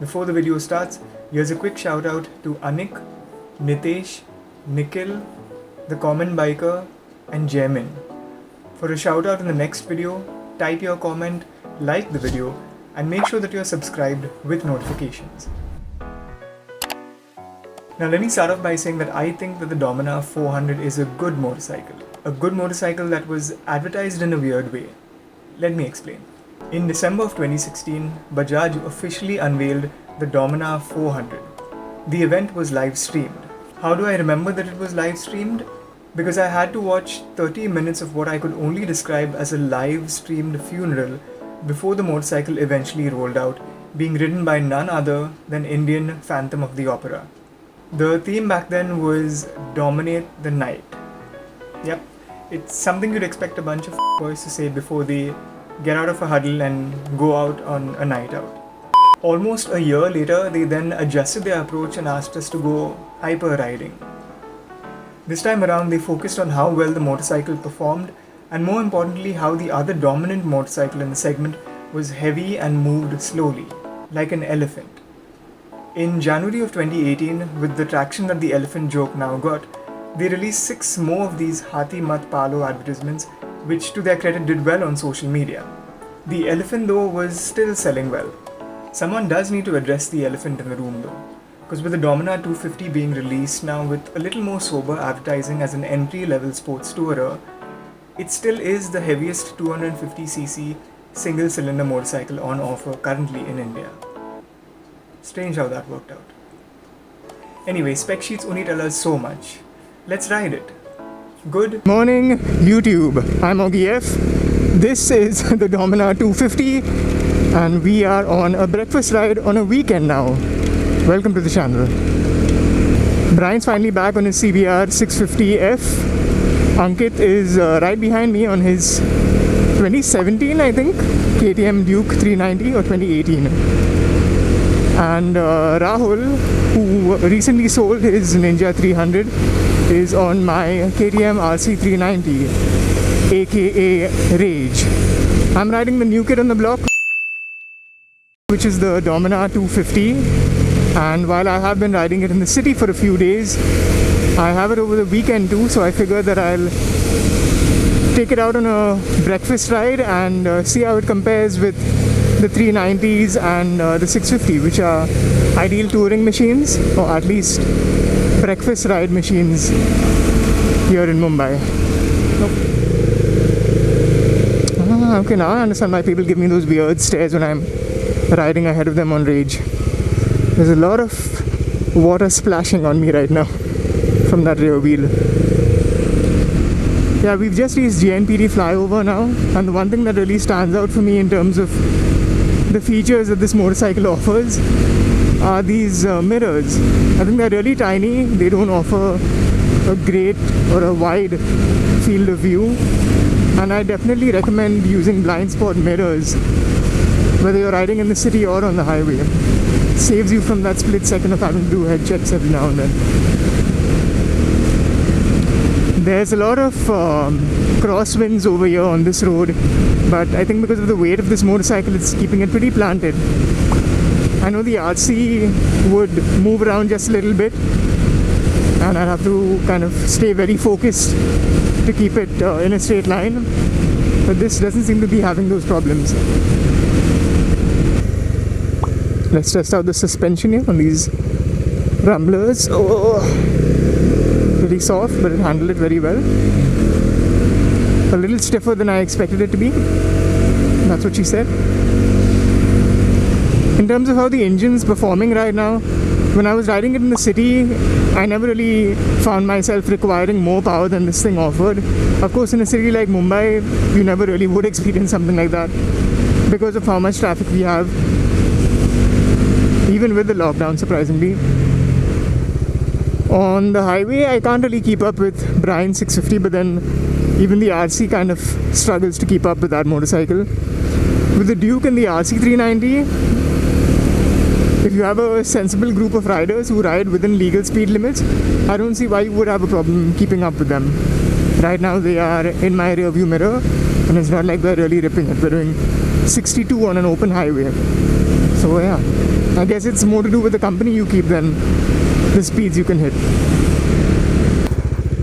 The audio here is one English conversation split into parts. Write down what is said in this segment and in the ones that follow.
Before the video starts, here's a quick shout out to Anik, Nitesh, Nikhil, the Common Biker, and Jamin. For a shout out in the next video, type your comment, like the video, and make sure that you're subscribed with notifications. Now let me start off by saying that I think that the Dominar 400 is a good motorcycle. A good motorcycle that was advertised in a weird way. Let me explain. In December of 2016, Bajaj officially unveiled the Dominar 400. The event was live streamed. How do I remember that it was live streamed? Because I had to watch 30 minutes of what I could only describe as a live streamed funeral before the motorcycle eventually rolled out, being ridden by none other than Indian Phantom of the Opera. The theme back then was Dominate the Night. Yep, it's something you'd expect a bunch of boys to say before they get out of a huddle and go out on a night out. Almost a year later, they then adjusted their approach and asked us to go hyper riding. This time around, they focused on how well the motorcycle performed and more importantly, how the other dominant motorcycle in the segment was heavy and moved slowly, like an elephant. In January of 2018, with the traction that the elephant joke now got, they released 6 more of these Hathi Mat Palo advertisements, which to their credit did well on social media. The elephant though was still selling well. Someone does need to address the elephant in the room though, because with the Dominar 250 being released now with a little more sober advertising as an entry-level sports tourer, it still is the heaviest 250cc single-cylinder motorcycle on offer currently in India. Strange how that worked out. Anyway, spec sheets only tell us so much. Let's ride it. Good morning, YouTube. I'm OGF. This is the Dominar 250 and we are on a breakfast ride on a weekend now. Welcome to the channel. Brian's finally back on his CBR 650F. Ankit is right behind me on his 2017, I think, KTM Duke 390 or 2018. And Rahul, who recently sold his Ninja 300, is on my KTM RC 390, aka Rage. I'm riding the new kid on the block, which is the Dominar 250. And while I have been riding it in the city for a few days, I have it over the weekend too, so I figured that I'll take it out on a breakfast ride and see how it compares with the 390s and the 650, which are ideal touring machines, or at least breakfast ride machines here in Mumbai. Okay, now I understand why people give me those weird stares when I'm riding ahead of them on Rage. There's a lot of water splashing on me right now from that rear wheel. Yeah, we've just reached JNPT flyover now, and the one thing that really stands out for me in terms of the features that this motorcycle offers are these mirrors. I think they're really tiny. They don't offer a great or a wide field of view, and I definitely recommend using blind spot mirrors whether you're riding in the city or on the highway. It saves you from that split second of having to do head checks every now and then. There's a lot of crosswinds over here on this road, but I think because of the weight of this motorcycle, it's keeping it pretty planted. I know the RC would move around just a little bit, and I'd have to kind of stay very focused to keep it in a straight line, but this doesn't seem to be having those problems. Let's test out the suspension here on these rumblers. Oh, pretty soft, but it handled it very well. A little stiffer than I expected it to be. That's what she said. In terms of how the engine's performing right now, when I was riding it in the city, I never really found myself requiring more power than this thing offered. Of course, in a city like Mumbai, you never really would experience something like that because of how much traffic we have, even with the lockdown, surprisingly. On the highway, I can't really keep up with Brian's 650, but then even the RC kind of struggles to keep up with that motorcycle. With the Duke and the RC 390, if you have a sensible group of riders who ride within legal speed limits, I don't see why you would have a problem keeping up with them. Right now they are in my rear view mirror, and it's not like they're really ripping it. We're doing 62 on an open highway. So yeah. I guess it's more to do with the company you keep than the speeds you can hit.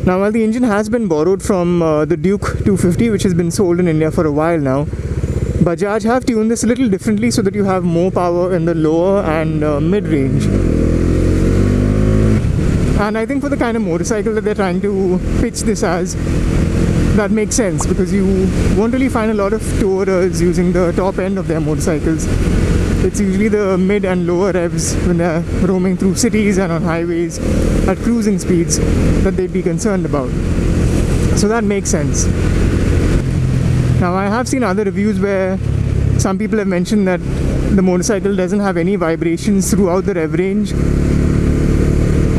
Now, while the engine has been borrowed from the Duke 250, which has been sold in India for a while now, Bajaj have tuned this a little differently so that you have more power in the lower and mid-range. And I think for the kind of motorcycle that they're trying to pitch this as, that makes sense, because you won't really find a lot of tourers using the top end of their motorcycles. It's usually the mid and lower revs when they're roaming through cities and on highways at cruising speeds that they'd be concerned about. So that makes sense. Now, I have seen other reviews where some people have mentioned that the motorcycle doesn't have any vibrations throughout the rev range,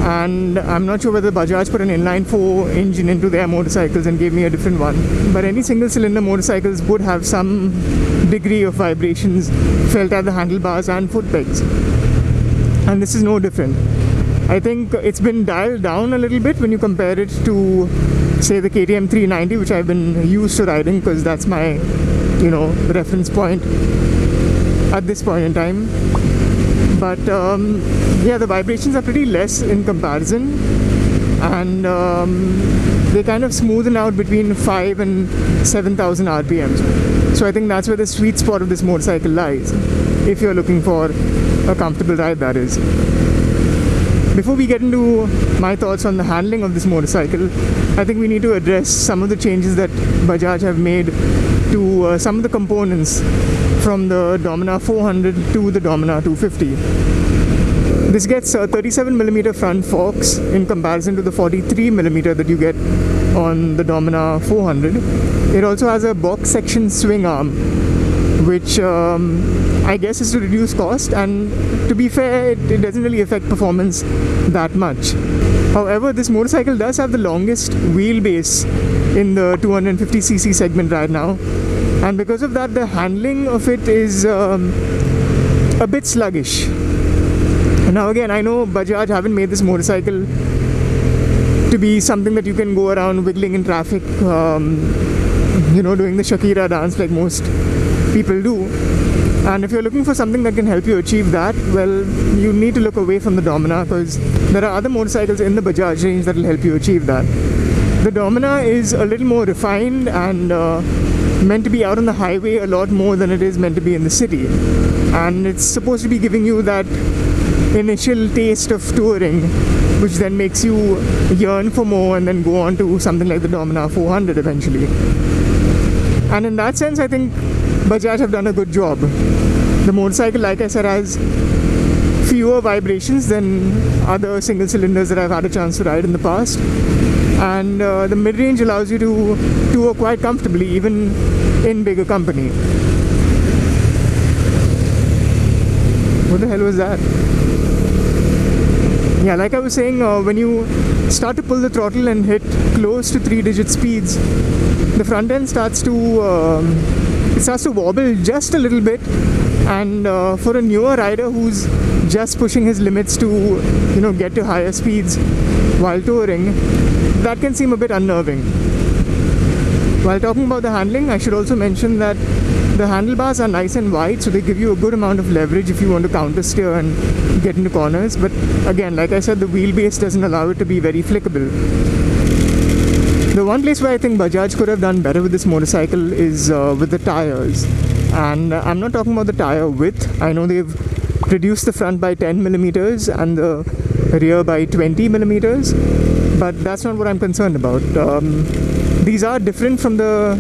and I'm not sure whether Bajaj put an inline 4 engine into their motorcycles and gave me a different one, but any single cylinder motorcycles would have some degree of vibrations felt at the handlebars and foot pegs, and this is no different. I think it's been dialed down a little bit when you compare it to, say, the KTM 390, which I've been used to riding because that's my, reference point at this point in time. But yeah, the vibrations are pretty less in comparison, and they kind of smoothen out between 5 and 7,000 RPMs. So I think that's where the sweet spot of this motorcycle lies, if you're looking for a comfortable ride, that is. Before we get into my thoughts on the handling of this motorcycle, I think we need to address some of the changes that Bajaj have made to some of the components from the Dominar 400 to the Dominar 250. This gets a 37mm front forks in comparison to the 43mm that you get on the Dominar 400. It also has a box section swing arm, which I guess is to reduce cost, and to be fair, it doesn't really affect performance that much. However, this motorcycle does have the longest wheelbase in the 250cc segment right now, and because of that, the handling of it is a bit sluggish. Now again, I know Bajaj haven't made this motorcycle to be something that you can go around wiggling in traffic, doing the Shakira dance like most people do. And if you're looking for something that can help you achieve that, well, you need to look away from the Dominar, because there are other motorcycles in the Bajaj range that will help you achieve that. The Dominar is a little more refined and meant to be out on the highway a lot more than it is meant to be in the city. And it's supposed to be giving you that initial taste of touring, which then makes you yearn for more and then go on to something like the Dominar 400 eventually. And in that sense, I think Bajaj have done a good job. The motorcycle, like I said, has fewer vibrations than other single cylinders that I've had a chance to ride in the past, and the mid-range allows you to tour quite comfortably even in bigger company. What the hell was that? Yeah, like I was saying, when you start to pull the throttle and hit close to 3-digit speeds, the front end starts to wobble just a little bit, and for a newer rider who's just pushing his limits to get to higher speeds while touring, that can seem a bit unnerving. While talking about the handling, I should also mention that the handlebars are nice and wide, so they give you a good amount of leverage if you want to counter steer and get into corners. But again, like I said, the wheelbase doesn't allow it to be very flickable. The one place where I think Bajaj could have done better with this motorcycle is with the tires. And I'm not talking about the tire width. I know they've reduced the front by 10mm and the rear by 20mm, but that's not what I'm concerned about. These are different from the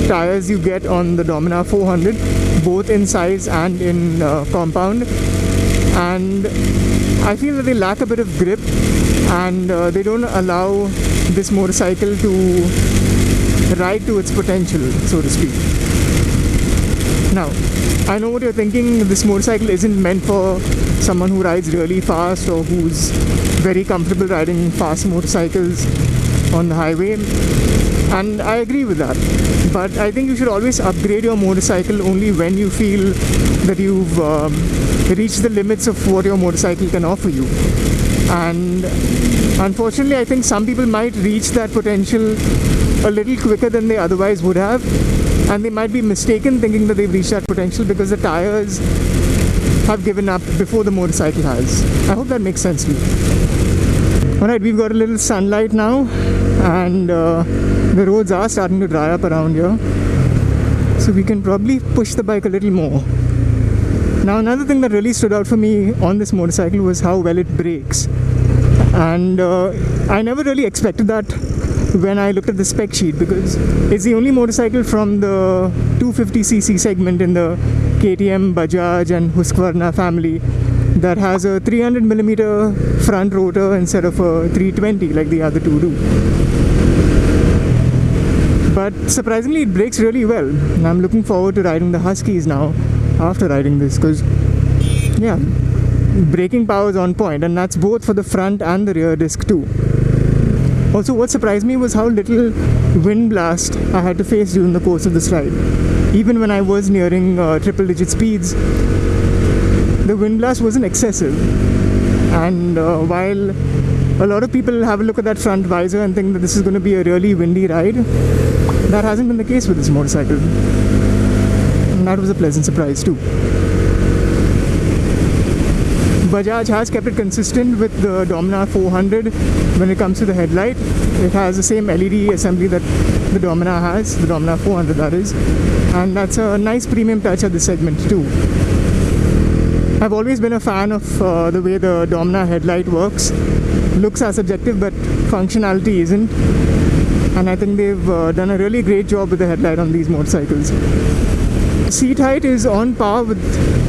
tires you get on the Dominar 400, both in size and in compound, and I feel that they lack a bit of grip, and they don't allow this motorcycle to ride to its potential, so to speak. Now, I know what you're thinking, this motorcycle isn't meant for someone who rides really fast or who's very comfortable riding fast motorcycles on the highway, and I agree with that. But I think you should always upgrade your motorcycle only when you feel that you've reached the limits of what your motorcycle can offer you. And unfortunately, I think some people might reach that potential a little quicker than they otherwise would have, and they might be mistaken thinking that they've reached that potential because the tires have given up before the motorcycle has. I hope that makes sense to you. Alright, we've got a little sunlight now, and the roads are starting to dry up around here, so we can probably push the bike a little more. Now, another thing that really stood out for me on this motorcycle was how well it brakes, and I never really expected that when I looked at the spec sheet, because it's the only motorcycle from the 250cc segment in the KTM, Bajaj and Husqvarna family that has a 300mm front rotor instead of a 320 like the other two do. But surprisingly, it brakes really well, and I'm looking forward to riding the Huskies now after riding this, because yeah, braking power is on point, and that's both for the front and the rear disc too. Also, what surprised me was how little wind blast I had to face during the course of this ride. Even when I was nearing triple digit speeds, the wind blast wasn't excessive. And while a lot of people have a look at that front visor and think that this is going to be a really windy ride, that hasn't been the case with this motorcycle. And that was a pleasant surprise too. Bajaj has kept it consistent with the Dominar 400 when it comes to the headlight. It has the same LED assembly that the Dominar has, the Dominar 400 that is, and that's a nice premium touch at this segment too. I've always been a fan of the way the Dominar headlight works. Looks are subjective, but functionality isn't, and I think they've done a really great job with the headlight on these motorcycles. Seat height is on par with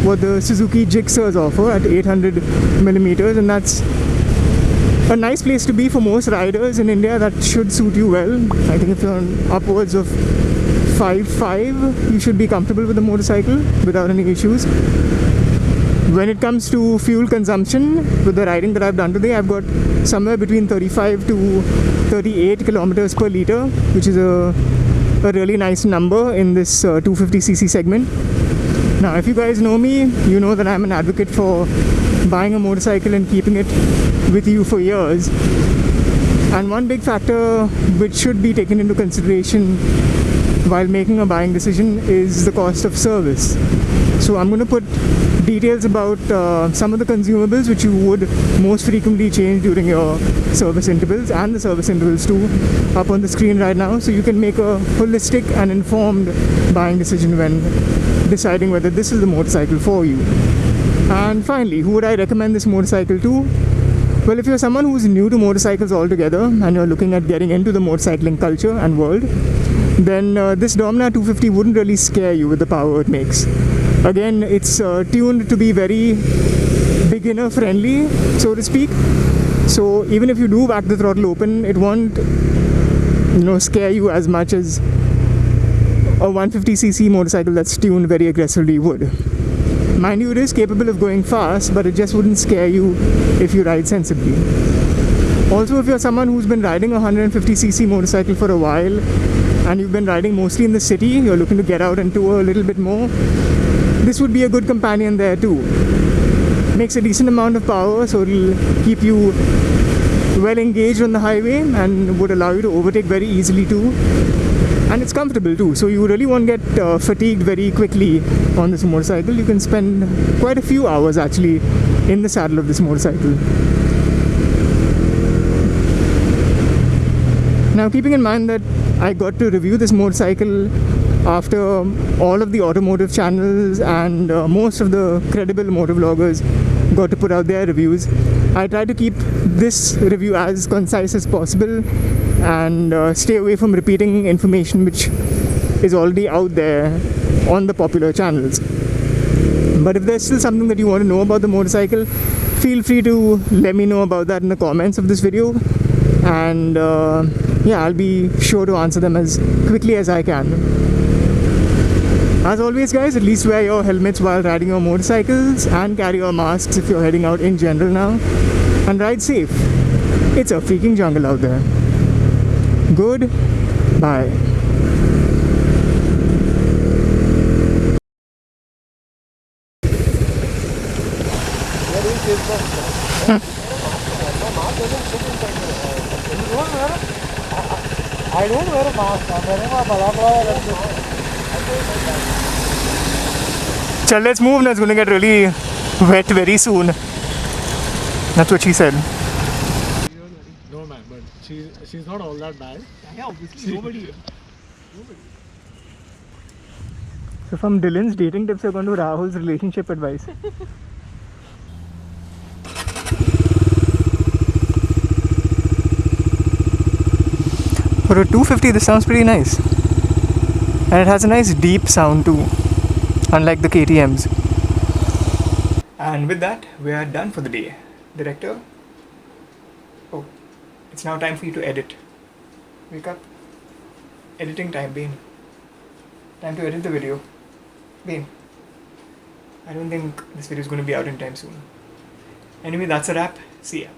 what the Suzuki Gixxers offer at 800mm, and that's a nice place to be for most riders in India. That should suit you well. I think if you're on upwards of 5'5", you should be comfortable with the motorcycle without any issues. When it comes to fuel consumption, with the riding that I've done today, I've got somewhere between 35 to 38 kilometers per litre, which is a really nice number in this 250cc segment. Now, if you guys know me, you know that I'm an advocate for buying a motorcycle and keeping it with you for years. And one big factor which should be taken into consideration while making a buying decision is the cost of service. So I'm going to put details about some of the consumables which you would most frequently change during your service intervals, and the service intervals too, up on the screen right now, so you can make a holistic and informed buying decision when deciding whether this is the motorcycle for you. And finally, who would I recommend this motorcycle to? Well, if you're someone who's new to motorcycles altogether and you're looking at getting into the motorcycling culture and world, then this Dominar 250 wouldn't really scare you with the power it makes. Again, it's tuned to be very beginner friendly, so to speak. So even if you do back the throttle open, it won't, scare you as much as a 150cc motorcycle that's tuned very aggressively would. Mind you, it is capable of going fast, but it just wouldn't scare you if you ride sensibly. Also, if you're someone who's been riding a 150cc motorcycle for a while and you've been riding mostly in the city, you're looking to get out and tour a little bit more, this would be a good companion there too. Makes a decent amount of power, so it'll keep you well engaged on the highway and would allow you to overtake very easily too. And it's comfortable too, so you really won't get fatigued very quickly on this motorcycle. You can spend quite a few hours actually in the saddle of this motorcycle. Now, keeping in mind that I got to review this motorcycle after all of the automotive channels and most of the credible motor vloggers got to put out their reviews, I tried to keep this review as concise as possible and stay away from repeating information which is already out there on the popular channels. But if there's still something that you want to know about the motorcycle, feel free to let me know about that in the comments of this video, and I'll be sure to answer them as quickly as I can. As always guys, at least wear your helmets while riding your motorcycles and carry your masks if you're heading out in general now, and ride safe. It's a freaking jungle out there. Good. Bye. I don't wear a mask. I'm wearing a balaclava. Chal, let's move now. It's going to get really wet very soon. That's what she said. No man, but she's not all that bad. Yeah, obviously nobody. So from Dylan's dating tips, you're going to Rahul's relationship advice. For a 250, this sounds pretty nice. And it has a nice deep sound too, unlike the KTM's. And with that, we are done for the day. Director? Oh, it's now time for you to edit. Wake up. Editing time, Bane. Time to edit the video. Bane. I don't think this video is going to be out in time soon. Anyway, that's a wrap. See ya.